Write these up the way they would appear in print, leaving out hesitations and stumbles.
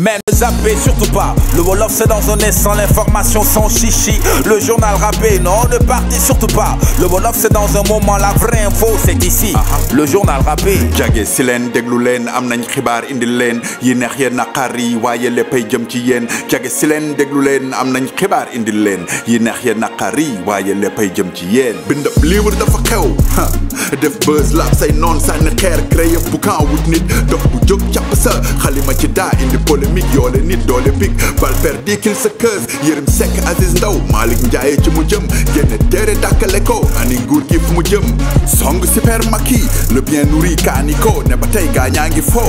Mais ne zappez surtout pas, le Wolof c'est dans un instant, l'information sans chichi. Le journal rappé, non ne partez surtout pas. Le Wolof c'est dans un moment, la vraie info c'est ici. Le journal rappé. jage si leen déglu leen am nañ xibaar indil leen yi neex yéen naqari waaye léppay jëm ci yéen. jage si leen déglu leen am nañ xibaar indil leen yi neex yéen naqari waaye léppay jëm ci yéen. bindab livre dafa xew def buzz la say noon sànni xeer créé bu kan wut nit dox bu jóg càpp sa xalima ci daa indi polémique yoole nit doole pik bal perdi kil sa keus Yérim Seck Aziz Ndaw Malick Ndiaye ci mu jëm génne téere dàkkale ko ani nguur gi fu mu jëm song super maki le bien nourri kaani ko ne ba tey gaa ñaa ngi fo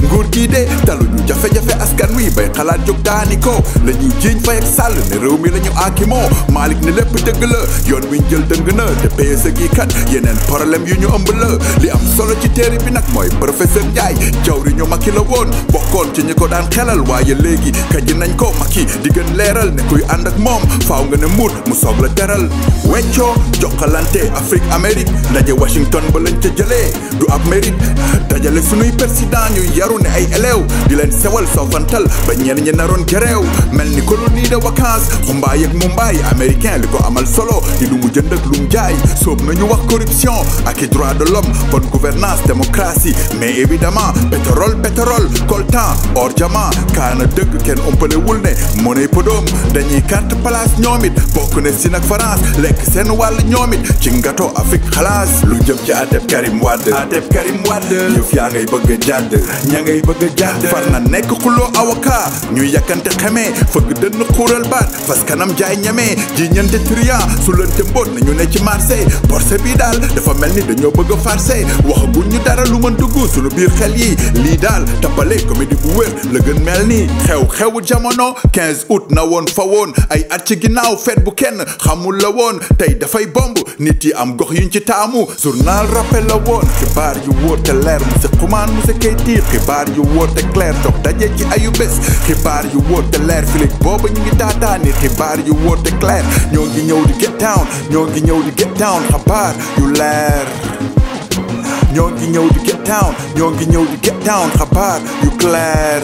nguur gi de taluñu jafe-jafe askan wi bay xalaat jóg daani ko la ñu jiiñ fay ak sàll ne réew mi la ñu aakimoo Malick ne lépp dëgg la yoon wi jël dëng na te PSE gi kat yeneen problème yu ñu ëmb la li am solo ci téere bi nag mooy professeur Ndiaye jawri ñu Macky la woon bokkoon ci ñi ko daan xelal waaye léegi kaji nañ ko Macky di gën leeral ne kuy ànd ak moom faaw nga ne muut mu soog la teral weccoo jokkalante Afrique Amérique ndaje Washington ba lañ ca jëlee du ab mérite dajale sunuy président ñuy yaru ne ay élèves di leen sewal soofantal ba ñenn ñi naroon gereew mel ni colonie de vacances xumbaay ak Mumbaay américain li ko amal solo di lu mu jënd ak lu mu jaay soob nañu wax corruption ak i droit de l'homme bonne gouvernance démocratie mais évidemment pétrole coltan or jama kaana dëgg kenn ëmpalewul ne monnaie podom dañuy carte place ñoom it bokk ne Siin ak France lekk seen wàll ñoom it ci ngato Afrique xalaas lu jëm ci ateb Karim Wade yëf yaa ngay bëgg a jàdd ña ngay bëgg a jàdd far na nekk xuloo avocat ñuy yàkkante xamee fëgg dënn xuural baat fas kanam jaay ñamee ji ñente trian su lënte mbóot nañu ne ci marché borse bi daal dafa mel ni dañoo bëgg a farcé waxaguñ ñu dara lu mën dugg suñu biir xel yi lii daal tappale comédie bu wér la gën mel ni xew jamono 15 août na woon fa woon ay at ci ginnaaw feet bu kenn xamul la woon tey dafay bomb nit yi am gox yuñ ci taamu Journal Rappé la woon xibaar yu wóor te leer mu si xumaan mu si kay tiir xibaar yu wóor te clair dox daje ci ayu bés xibaar yu wóor te leer filig booba ñu ngi taataani xibaar yu wóor te clair ñoo ngi ñëw di get down xabaar yu leer ñoo ngi ñëw di get down xabaar yu clair